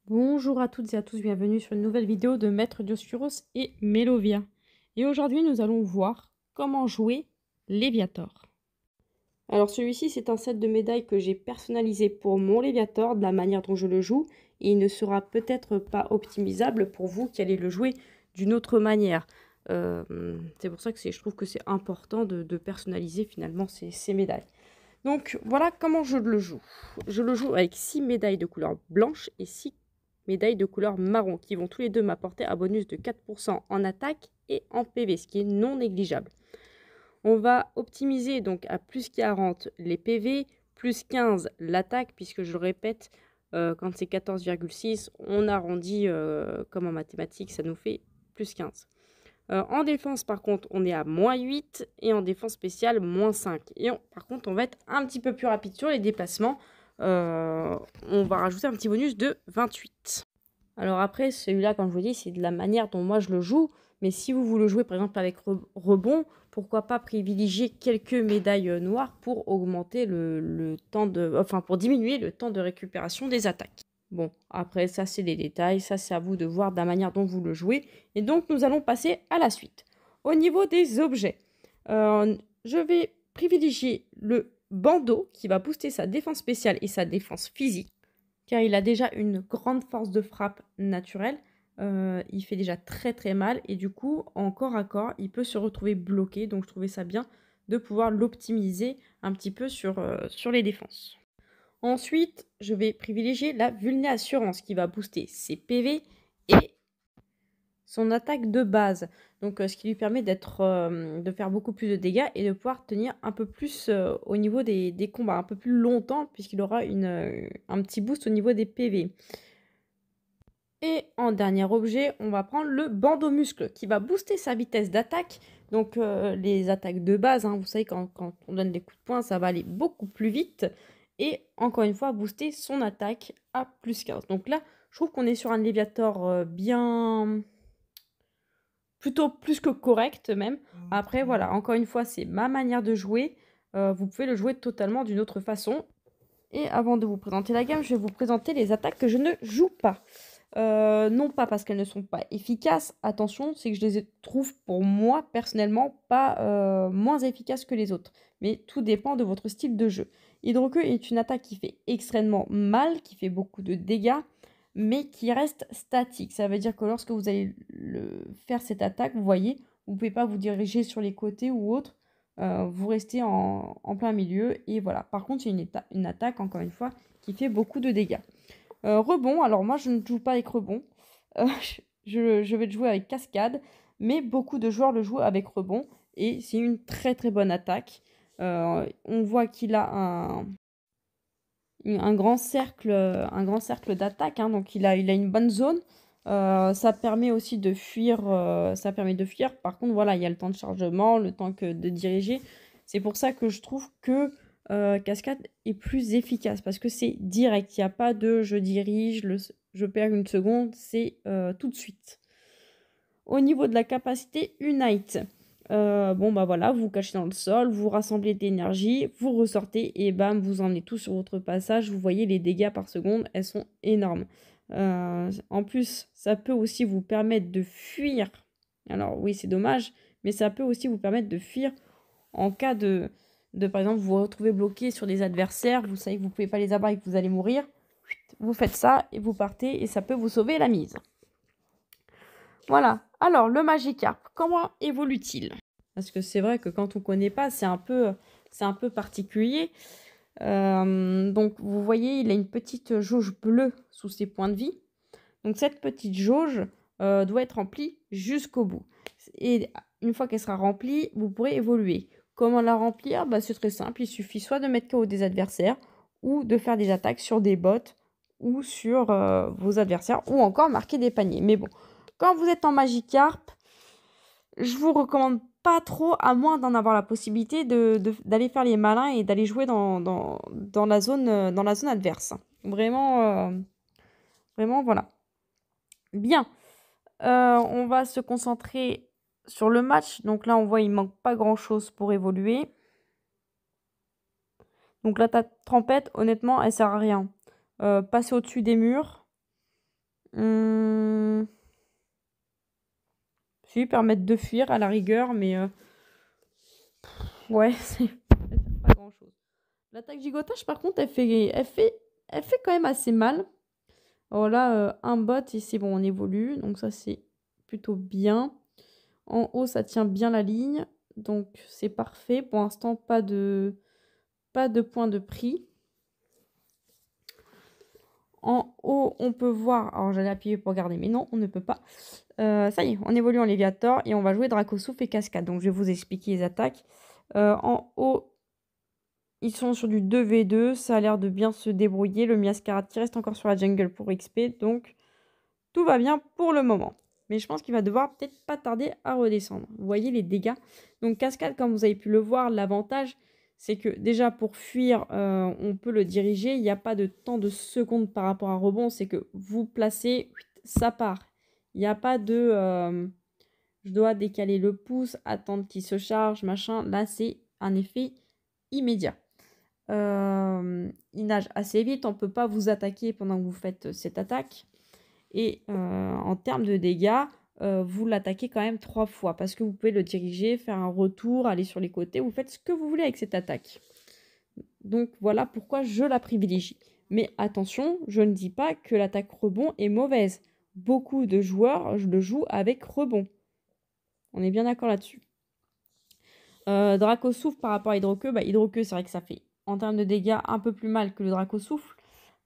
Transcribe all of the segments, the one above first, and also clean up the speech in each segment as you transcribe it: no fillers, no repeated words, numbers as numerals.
Bonjour à toutes et à tous, bienvenue sur une nouvelle vidéo de Maître Dioscuros et Melovia. Et aujourd'hui, nous allons voir comment jouer Léviator. Alors celui-ci, c'est un set de médailles que j'ai personnalisé pour mon Léviator, de la manière dont je le joue. Et il ne sera peut-être pas optimisable pour vous qui allez le jouer d'une autre manière. C'est pour ça que je trouve que c'est important de personnaliser finalement ces médailles. Donc voilà comment je le joue. Je le joue avec 6 médailles de couleur blanche et 6 médailles de couleur marron qui vont tous les deux m'apporter un bonus de 4% en attaque et en PV, ce qui est non négligeable. On va optimiser donc à plus 40 les PV, plus 15 l'attaque, puisque je le répète, quand c'est 14,6, on arrondit comme en mathématiques, ça nous fait plus 15. En défense, par contre, on est à moins 8 et en défense spéciale, moins 5. Et par contre, on va être un petit peu plus rapide sur les déplacements. On va rajouter un petit bonus de 28. Alors après, celui-là, comme je vous dis, c'est de la manière dont moi je le joue. Mais si vous voulez le jouer, par exemple, avec rebond, pourquoi pas privilégier quelques médailles noires pour augmenter le temps de... Enfin, pour diminuer le temps de récupération des attaques. Bon, après, ça, c'est des détails. Ça, c'est à vous de voir de la manière dont vous le jouez. Et donc, nous allons passer à la suite. Au niveau des objets, je vais privilégier le bandeau qui va booster sa défense spéciale et sa défense physique, car il a déjà une grande force de frappe naturelle. Il fait déjà très très mal et du coup, en corps à corps, il peut se retrouver bloqué. Donc, je trouvais ça bien de pouvoir l'optimiser un petit peu sur les défenses. Ensuite, je vais privilégier la vulné-assurance qui va booster ses PV et son attaque de base. Donc, ce qui lui permet de faire beaucoup plus de dégâts et de pouvoir tenir un peu plus au niveau des combats, un peu plus longtemps, puisqu'il aura un petit boost au niveau des PV. Et en dernier objet, on va prendre le bandeau muscle qui va booster sa vitesse d'attaque. Donc, les attaques de base, hein, vous savez, quand on donne des coups de poing, ça va aller beaucoup plus vite. Et encore une fois, booster son attaque à plus 15. Donc là, je trouve qu'on est sur un Léviator bien... plutôt plus que correct même. Après, voilà, encore une fois, c'est ma manière de jouer. Vous pouvez le jouer totalement d'une autre façon. Et avant de vous présenter la gamme, je vais vous présenter les attaques que je ne joue pas. Non pas parce qu'elles ne sont pas efficaces, attention, c'est que je les trouve pour moi personnellement pas moins efficaces que les autres. Mais tout dépend de votre style de jeu. Hydroqueue est une attaque qui fait extrêmement mal, qui fait beaucoup de dégâts, mais qui reste statique. Ça veut dire que lorsque vous allez faire cette attaque, vous voyez, vous ne pouvez pas vous diriger sur les côtés ou autre. Vous restez en plein milieu et voilà. Par contre, c'est une attaque, encore une fois, qui fait beaucoup de dégâts. Rebond, alors moi je ne joue pas avec rebond. Euh, je vais le jouer avec cascade, mais beaucoup de joueurs le jouent avec rebond et c'est une très très bonne attaque. On voit qu'il a un grand cercle d'attaque, hein, donc il a une bonne zone. Ça permet aussi de fuir. Ça permet de fuir. Par contre, voilà, il y a le temps de chargement, le temps de diriger. C'est pour ça que je trouve que Cascade est plus efficace parce que c'est direct. Il n'y a pas de je dirige, je perds une seconde, c'est tout de suite. Au niveau de la capacité Unite, bon bah voilà, vous vous cachez dans le sol, vous rassemblez de l'énergie, vous ressortez et bam, vous emmenez tout sur votre passage. Vous voyez les dégâts par seconde, elles sont énormes. En plus, ça peut aussi vous permettre de fuir. Alors oui, c'est dommage, mais ça peut aussi vous permettre de fuir en cas par exemple, vous vous retrouvez bloqué sur des adversaires, vous savez que vous ne pouvez pas les abattre et que vous allez mourir. Vous faites ça et vous partez et ça peut vous sauver la mise. Voilà. Alors, le Magikarp, comment évolue-t-il? Parce que c'est vrai que quand on ne connaît pas, c'est un peu particulier. Donc, vous voyez, il a une petite jauge bleue sous ses points de vie. Donc, cette petite jauge doit être remplie jusqu'au bout. Et une fois qu'elle sera remplie, vous pourrez évoluer. Comment la remplir? C'est très simple. Il suffit soit de mettre KO des adversaires ou de faire des attaques sur des bots ou sur vos adversaires ou encore marquer des paniers. Mais bon, quand vous êtes en Magikarp, je vous recommande pas trop, à moins d'en avoir la possibilité d'aller faire les malins et d'aller jouer dans la zone adverse. Vraiment, vraiment, voilà. Bien. On va se concentrer sur le match. Donc là, on voit il manque pas grand-chose pour évoluer. Donc là, ta trompette, honnêtement, elle sert à rien. Passer au-dessus des murs. Si, permettre de fuir à la rigueur, mais ouais, c'est pas grand chose. L'attaque gigotage, par contre, elle fait quand même assez mal. Alors là, un bot et c'est bon, on évolue. Donc ça, c'est plutôt bien. En haut, ça tient bien la ligne. Donc c'est parfait. Pour l'instant, pas de point de prix. En haut, on peut voir... Alors j'allais appuyer pour regarder, mais non, on ne peut pas. Ça y est, on évolue en Léviator et on va jouer Dracosouffle et Cascade. Donc je vais vous expliquer les attaques. En haut, ils sont sur du 2v2. Ça a l'air de bien se débrouiller. Le Miascarat qui reste encore sur la jungle pour XP. Donc tout va bien pour le moment. Mais je pense qu'il va devoir peut-être pas tarder à redescendre. Vous voyez les dégâts. Donc Cascade, comme vous avez pu le voir, l'avantage, c'est que déjà pour fuir, on peut le diriger. Il n'y a pas de temps de seconde par rapport à rebond. C'est que vous placez, ça part. Il n'y a pas de... je dois décaler le pouce, attendre qu'il se charge, machin. Là, c'est un effet immédiat. Il nage assez vite. On ne peut pas vous attaquer pendant que vous faites cette attaque. Et en termes de dégâts, vous l'attaquez quand même 3 fois. Parce que vous pouvez le diriger, faire un retour, aller sur les côtés. Vous faites ce que vous voulez avec cette attaque. Donc voilà pourquoi je la privilégie. Mais attention, je ne dis pas que l'attaque rebond est mauvaise. Beaucoup de joueurs le jouent avec rebond. On est bien d'accord là-dessus. Dracosouffle par rapport à Hydroqueue. Hydroqueue, c'est vrai que ça fait en termes de dégâts un peu plus mal que le Dracosouffle.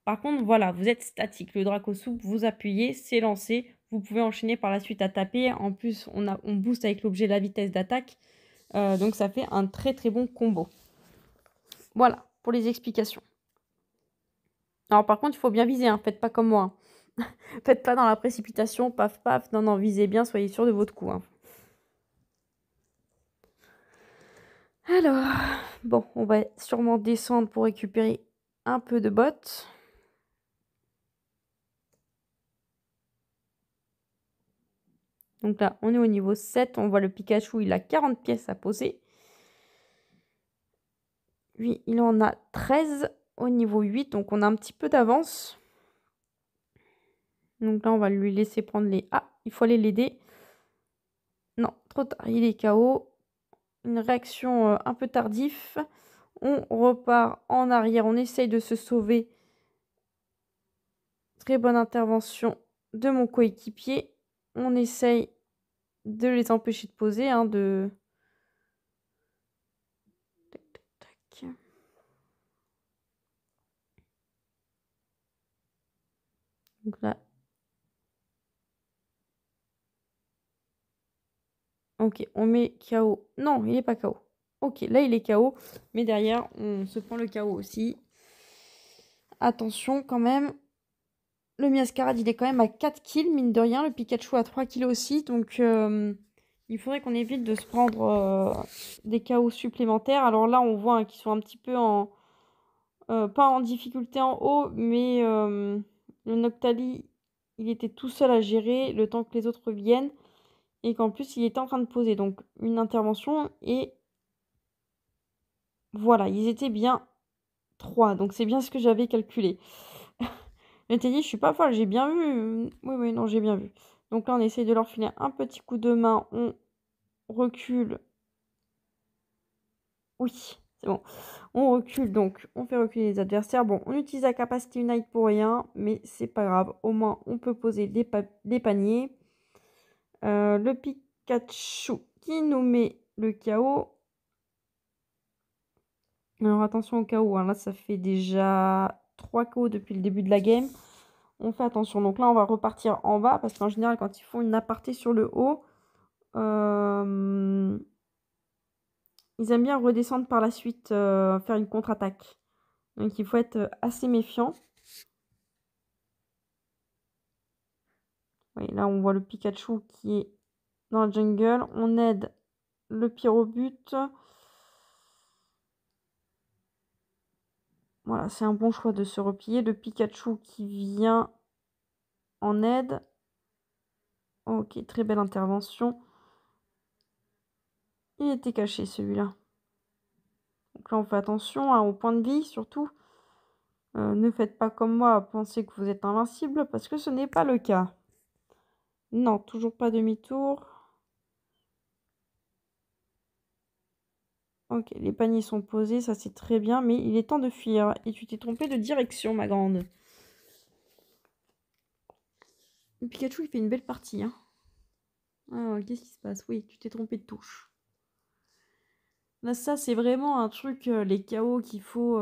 Par contre, voilà, vous êtes statique. Le Dracosouffle, vous appuyez, c'est lancé. Vous pouvez enchaîner par la suite à taper. En plus, on booste avec l'objet la vitesse d'attaque. Donc ça fait un très très bon combo. Voilà, pour les explications. Alors par contre, il faut bien viser, hein. Faites pas comme moi. Hein. Faites pas dans la précipitation, paf paf. Non, non, visez bien, soyez sûr de votre coup. Hein. Alors, bon, on va sûrement descendre pour récupérer un peu de bottes. Donc là, on est au niveau 7. On voit le Pikachu, il a 40 pièces à poser. Lui, il en a 13 au niveau 8. Donc on a un petit peu d'avance. Donc là, on va lui laisser prendre les... Ah, il faut aller l'aider. Non, trop tard, il est KO. Une réaction un peu tardif. On repart en arrière. On essaye de se sauver. Très bonne intervention de mon coéquipier. On essaye de les empêcher de poser. Hein, de... Tac, tac, tac. Donc là. Ok, on met KO. Non, il n'est pas KO. Ok, là il est KO. Mais derrière, on se prend le KO aussi. Attention quand même. Le Miascarade, il est quand même à 4 kills, mine de rien. Le Pikachu à 3 kills aussi. Donc, il faudrait qu'on évite de se prendre des KO supplémentaires. Alors là, on voit hein, qu'ils sont un petit peu en... pas en difficulté en haut, mais le Noctali, il était tout seul à gérer le temps que les autres viennent. Et qu'en plus, il était en train de poser. Donc, une intervention. Et voilà, ils étaient bien 3. Donc, c'est bien ce que j'avais calculé. Mais t'as dit, je suis pas folle, j'ai bien vu. Oui, oui, non, j'ai bien vu. Donc là, on essaye de leur filer un petit coup de main. On recule. Oui, c'est bon. On recule, donc on fait reculer les adversaires. Bon, on utilise la capacité Unite pour rien, mais c'est pas grave. Au moins, on peut poser des paniers. Le Pikachu qui nous met le KO. Alors attention au KO, hein. Là, ça fait déjà 3 KO depuis le début de la game. On fait attention. Donc là, on va repartir en bas parce qu'en général, quand ils font une aparté sur le haut, ils aiment bien redescendre par la suite, faire une contre-attaque. Donc il faut être assez méfiant. Oui, là, on voit le Pikachu qui est dans la jungle. On aide le Pyrobut. Voilà, c'est un bon choix de se replier. Le Pikachu qui vient en aide. Ok, très belle intervention. Il était caché celui-là. Donc là, on fait attention hein, au point de vie surtout. Ne faites pas comme moi à penser que vous êtes invincible parce que ce n'est pas le cas. Non, toujours pas demi-tour. Ok, les paniers sont posés, ça c'est très bien, mais il est temps de fuir. Et tu t'es trompé de direction, ma grande. Pikachu, il fait une belle partie, hein. Ah, qu'est-ce qui se passe? Oui, tu t'es trompé de touche. Là, ça, c'est vraiment un truc, les KO qu'il faut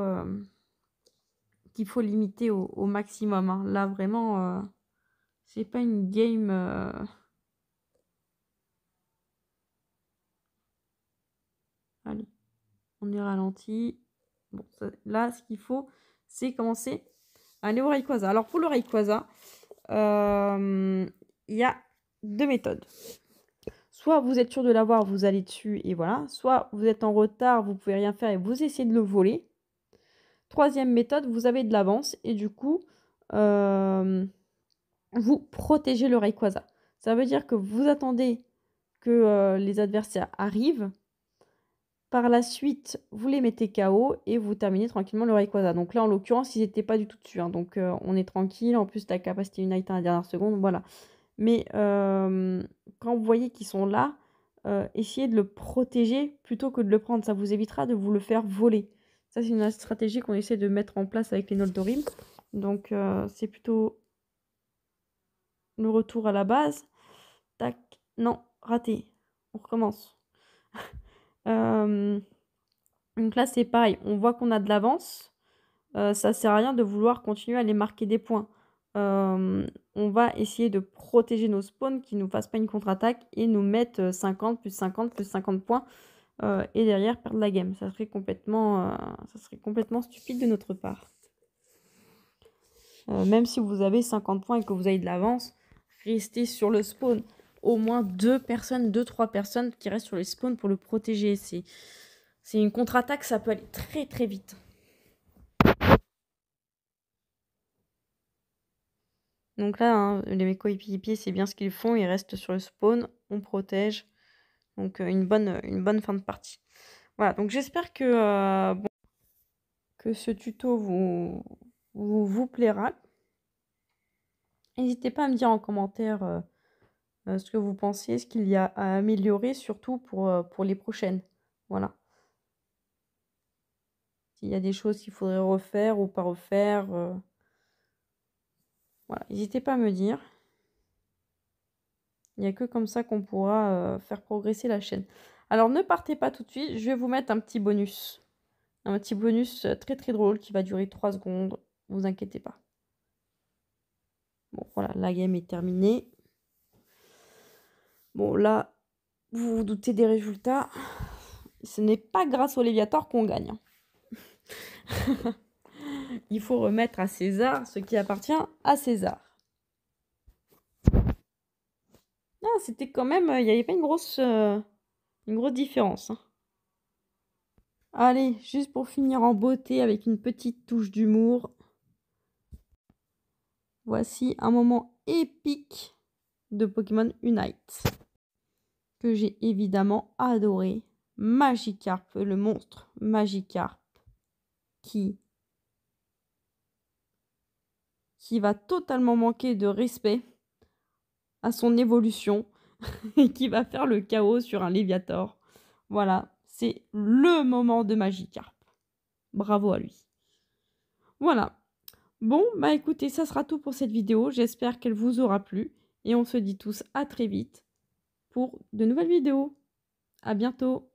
limiter au maximum, hein. Là, vraiment, c'est pas une game... Allez, on est ralenti. Bon, là, ce qu'il faut, c'est commencer à aller au Rayquaza. Alors, pour le Rayquaza, il y a deux méthodes. Soit vous êtes sûr de l'avoir, vous allez dessus et voilà. Soit vous êtes en retard, vous pouvez rien faire et vous essayez de le voler. Troisième méthode, vous avez de l'avance et du coup, vous protégez le Rayquaza. Ça veut dire que vous attendez que les adversaires arrivent. Par la suite, vous les mettez KO et vous terminez tranquillement le Rayquaza. Donc là, en l'occurrence, ils n'étaient pas du tout dessus, hein. Donc on est tranquille. En plus, ta capacité Unite à la dernière seconde, voilà. Mais quand vous voyez qu'ils sont là, essayez de le protéger plutôt que de le prendre. Ça vous évitera de vous le faire voler. Ça, c'est une stratégie qu'on essaie de mettre en place avec les Noldorym. Donc c'est plutôt le retour à la base. Tac. Non, raté. On recommence. Donc là, c'est pareil. On voit qu'on a de l'avance. Ça sert à rien de vouloir continuer à aller marquer des points. On va essayer de protéger nos spawns qui ne nous fassent pas une contre-attaque et nous mettre 50, plus 50, plus 50 points. Et derrière, perdre la game. Ça serait complètement stupide de notre part. Même si vous avez 50 points et que vous avez de l'avance, restez sur le spawn. Au moins 2 personnes, 2-3 personnes qui restent sur le spawn pour le protéger. C'est une contre-attaque, ça peut aller très très vite. Donc là, hein, mes coéquipiers, c'est bien ce qu'ils font. Ils restent sur le spawn, on protège. Donc une bonne fin de partie. Voilà, donc j'espère que, que ce tuto vous plaira. N'hésitez pas à me dire en commentaire ce que vous pensez, ce qu'il y a à améliorer, surtout pour les prochaines. Voilà. S'il y a des choses qu'il faudrait refaire ou pas refaire. Voilà, n'hésitez pas à me dire. Il n'y a que comme ça qu'on pourra faire progresser la chaîne. Alors ne partez pas tout de suite, je vais vous mettre un petit bonus. Un petit bonus très très drôle qui va durer 3 secondes. Ne vous inquiétez pas. Bon, voilà, la game est terminée. Bon, là, vous vous doutez des résultats. Ce n'est pas grâce au Léviator qu'on gagne. Il faut remettre à César ce qui appartient à César. Ah, c'était quand même... Il n'y avait pas une grosse différence, hein. Allez, juste pour finir en beauté avec une petite touche d'humour. Voici un moment épique de Pokémon Unite. Que j'ai évidemment adoré. Magikarp, le monstre Magikarp. Qui va totalement manquer de respect à son évolution. Et qui va faire le chaos sur un Léviator. Voilà, c'est le moment de Magikarp. Bravo à lui. Voilà. Bon, bah écoutez, ça sera tout pour cette vidéo. J'espère qu'elle vous aura plu. Et on se dit tous à très vite pour de nouvelles vidéos. À bientôt.